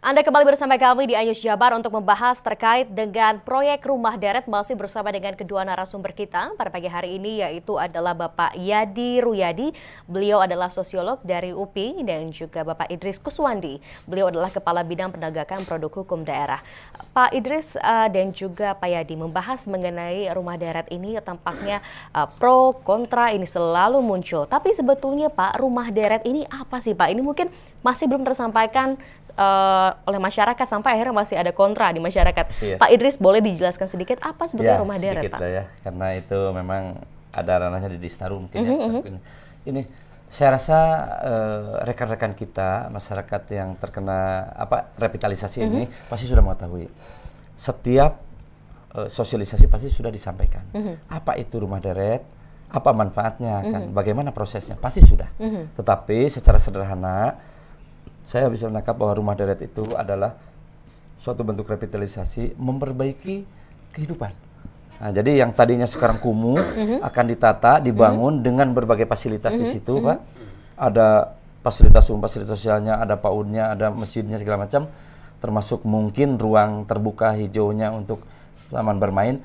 Anda kembali bersama kami di iNews Jabar untuk membahas terkait dengan proyek rumah deret, masih bersama dengan kedua narasumber kita pada pagi hari ini, yaitu adalah Bapak Yadi Ruyadi, beliau adalah sosiolog dari UPI, dan juga Bapak Idris Kuswandi, beliau adalah Kepala Bidang Penegakan Produk Hukum Daerah. Pak Idris dan juga Pak Yadi membahas mengenai rumah deret ini, tampaknya pro kontra ini selalu muncul. Tapi sebetulnya Pak, rumah deret ini apa sih Pak? Ini mungkin masih belum tersampaikan oleh masyarakat, sampai akhirnya masih ada kontra di masyarakat. Iya. Pak Idris, boleh dijelaskan sedikit apa sebetulnya rumah deret, Pak? Ya, karena itu memang ada ranahnya di Distarum mungkin Ini saya rasa rekan-rekan kita, masyarakat yang terkena revitalisasi ini pasti sudah mengetahui. Setiap sosialisasi pasti sudah disampaikan. Apa itu rumah deret? Apa manfaatnya? Kan bagaimana prosesnya? Pasti sudah. Tetapi secara sederhana saya bisa menangkap bahwa rumah deret itu adalah suatu bentuk revitalisasi, memperbaiki kehidupan. Nah, jadi yang tadinya sekarang kumuh akan ditata, dibangun dengan berbagai fasilitas di situ, Pak. Ada fasilitas umum, fasilitas sosialnya, ada PAUD-nya, ada masjidnya segala macam, termasuk mungkin ruang terbuka hijaunya untuk taman bermain.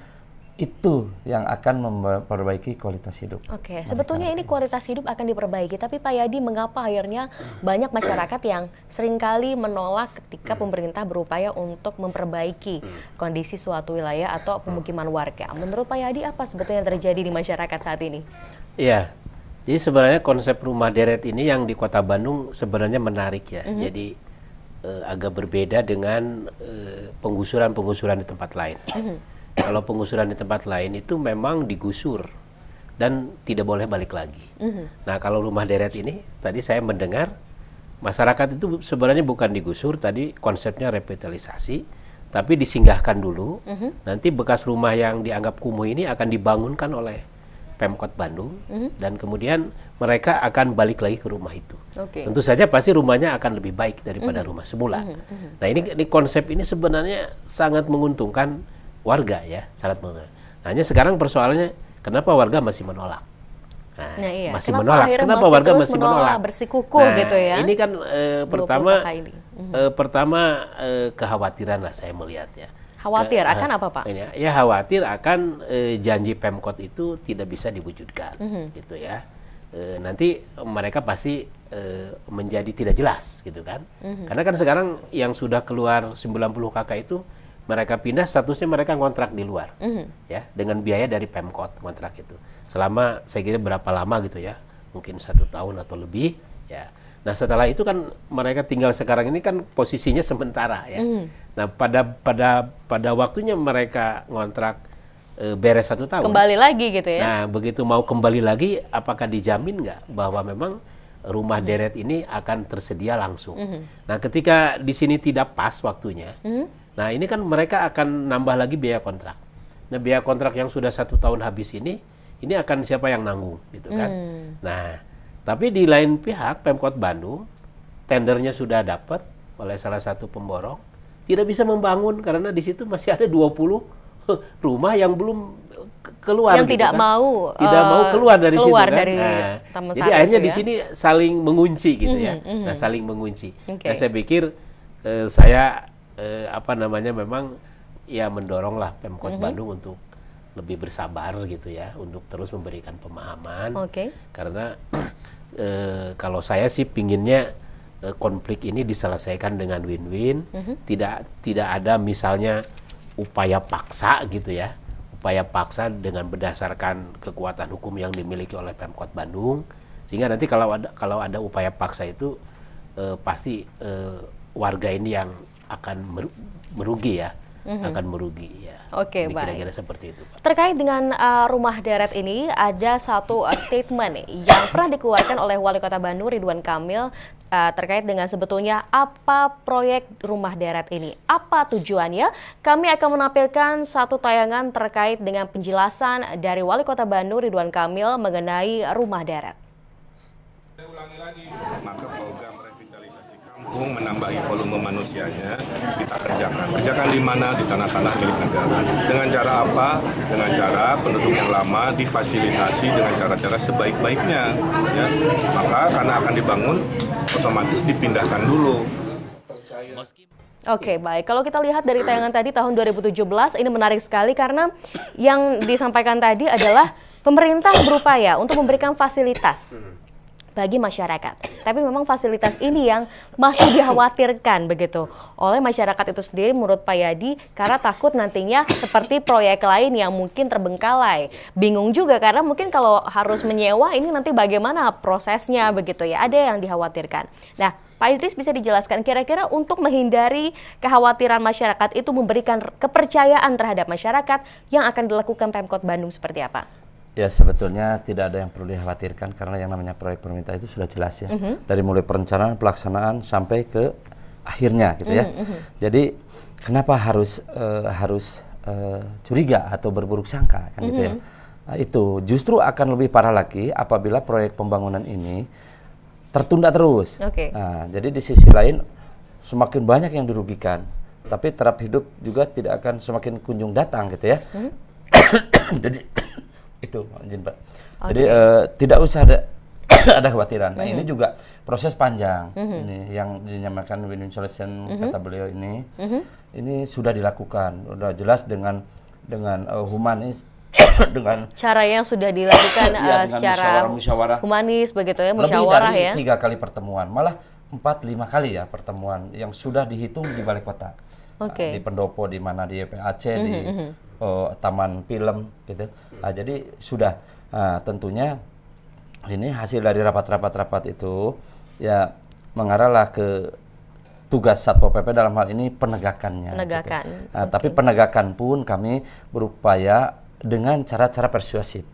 Itu yang akan memperbaiki kualitas hidup. Oke, sebetulnya ini kualitas hidup akan diperbaiki, tapi Pak Yadi, mengapa akhirnya banyak masyarakat yang seringkali menolak ketika pemerintah berupaya untuk memperbaiki kondisi suatu wilayah atau pemukiman warga? Menurut Pak Yadi, apa sebetulnya yang terjadi di masyarakat saat ini? Iya, jadi sebenarnya konsep rumah deret ini yang di Kota Bandung sebenarnya menarik ya. Jadi agak berbeda dengan penggusuran-penggusuran di tempat lain. Kalau penggusuran di tempat lain itu memang digusur dan tidak boleh balik lagi. Nah, kalau rumah deret ini, tadi saya mendengar masyarakat itu sebenarnya bukan digusur, tadi konsepnya revitalisasi, tapi disinggahkan dulu. Nanti bekas rumah yang dianggap kumuh ini akan dibangunkan oleh Pemkot Bandung, dan kemudian mereka akan balik lagi ke rumah itu. Tentu saja pasti rumahnya akan lebih baik daripada rumah semula. Nah, ini konsep ini sebenarnya sangat menguntungkan warga ya, sangat menolak. Nah, hanya sekarang persoalannya kenapa warga masih menolak? Nah, iya. Masih menolak. Kenapa warga masih menolak? Bersikukuh gitu ya. Ini kan pertama kekhawatiran lah saya melihat ya. Khawatir akan apa, Pak? Ya khawatir akan janji Pemkot itu tidak bisa diwujudkan, gitu ya. Nanti mereka pasti menjadi tidak jelas, gitu kan? Karena kan sekarang yang sudah keluar 90 KK itu mereka pindah, statusnya mereka kontrak di luar, ya, dengan biaya dari Pemkot kontrak itu. Selama saya kira berapa lama gitu ya, mungkin 1 tahun atau lebih, ya. Nah, setelah itu kan mereka tinggal sekarang ini kan posisinya sementara, ya. Nah, pada waktunya mereka kontrak beres 1 tahun. Kembali lagi gitu ya. Nah, begitu mau kembali lagi, apakah dijamin nggak bahwa memang rumah deret ini akan tersedia langsung? Nah, ketika di sini tidak pas waktunya. Nah, ini kan mereka akan nambah lagi biaya kontrak. Nah, biaya kontrak yang sudah 1 tahun habis ini akan siapa yang nanggung, gitu kan? Nah, tapi di lain pihak Pemkot Bandung, tendernya sudah dapat oleh salah satu pemborong, tidak bisa membangun karena di situ masih ada 20 rumah yang belum keluar. Yang gitu tidak kan? tidak mau keluar dari situ kan? Dari jadi akhirnya di sini saling mengunci gitu ya. Nah, saling mengunci. Nah, saya pikir memang ya mendoronglah Pemkot Bandung untuk lebih bersabar gitu ya, untuk terus memberikan pemahaman. Karena kalau saya sih pinginnya konflik ini diselesaikan dengan win-win, tidak ada misalnya upaya paksa gitu ya, upaya paksa dengan berdasarkan kekuatan hukum yang dimiliki oleh Pemkot Bandung, sehingga nanti kalau ada upaya paksa itu pasti warga ini yang akan merugi ya, akan merugi ya. Baik. Kira-kira seperti itu, Pak. Terkait dengan rumah deret ini, ada satu statement yang pernah dikeluarkan oleh Wali Kota Bandung Ridwan Kamil terkait dengan sebetulnya apa proyek rumah deret ini, apa tujuannya. Kami akan menampilkan satu tayangan terkait dengan penjelasan dari Wali Kota Bandung Ridwan Kamil mengenai rumah deret. Saya ulangi lagi, maka program revitalisasi kampung menambahi volume manusianya kita kerjakan di mana, di tanah-tanah milik negara. Dengan cara apa? Dengan cara penduduk yang lama difasilitasi dengan cara-cara sebaik-baiknya, ya. Maka karena akan dibangun, otomatis dipindahkan dulu. Oke, baik. Kalau kita lihat dari tayangan tadi tahun 2017, ini menarik sekali karena yang disampaikan tadi adalah pemerintah berupaya untuk memberikan fasilitas bagi masyarakat. Tapi memang fasilitas ini yang masih dikhawatirkan begitu oleh masyarakat itu sendiri menurut Pak Yadi, karena takut nantinya seperti proyek lain yang mungkin terbengkalai. Bingung juga karena mungkin kalau harus menyewa ini nanti bagaimana prosesnya begitu ya, ada yang dikhawatirkan. Nah, Pak Idris bisa dijelaskan kira-kira untuk menghindari kekhawatiran masyarakat itu memberikan kepercayaan terhadap masyarakat yang akan dilakukan Pemkot Bandung seperti apa? Ya sebetulnya tidak ada yang perlu dikhawatirkan karena yang namanya proyek pemerintah itu sudah jelas ya. Dari mulai perencanaan, pelaksanaan sampai ke akhirnya gitu ya. Jadi kenapa harus curiga atau berburuk sangka kan gitu ya. Nah, itu justru akan lebih parah lagi apabila proyek pembangunan ini tertunda terus. Nah, jadi di sisi lain semakin banyak yang dirugikan, tapi taraf hidup juga tidak akan semakin kunjung datang gitu ya. Jadi itu izin Pak. Jadi tidak usah ada khawatiran. Nah, ini juga proses panjang. Ini yang dinamakan win-win solution kata beliau ini. Ini sudah dilakukan, sudah jelas dengan humanis dengan cara yang sudah dilakukan secara musyawarah humanis begitu ya, musyawarah ya. Lebih dari 3 kali pertemuan, malah 4-5 kali ya pertemuan yang sudah dihitung di balai kota. Di Pendopo, di mana di PAC, di Taman Film gitu. Nah, jadi sudah tentunya ini hasil dari rapat-rapat itu ya mengarahlah ke tugas Satpol PP dalam hal ini penegakannya. Penegakan. Gitu. Tapi penegakan pun kami berupaya dengan cara-cara persuasif.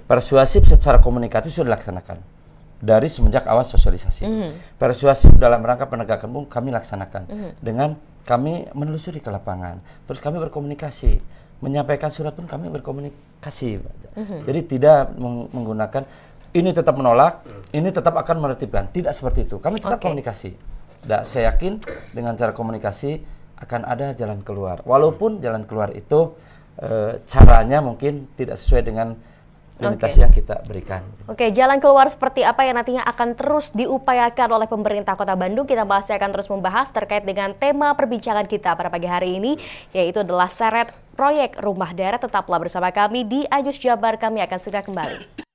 Persuasif secara komunikatif sudah dilaksanakan dari semenjak awal sosialisasi. Persuasif dalam rangka penegakan pun kami laksanakan dengan kami menelusuri ke lapangan, terus kami berkomunikasi, menyampaikan surat pun kami berkomunikasi. Jadi tidak menggunakan ini tetap menolak, ini tetap akan menertibkan, tidak seperti itu. Kami tetap komunikasi. Dan saya yakin dengan cara komunikasi akan ada jalan keluar. Walaupun jalan keluar itu caranya mungkin tidak sesuai dengan limitasi yang kita berikan. Jalan keluar seperti apa yang nantinya akan terus diupayakan oleh pemerintah Kota Bandung, kita masih akan terus membahas terkait dengan tema perbincangan kita pada pagi hari ini, yaitu adalah seret proyek rumah deret. Tetaplah bersama kami di Ayus Jabar, kami akan segera kembali.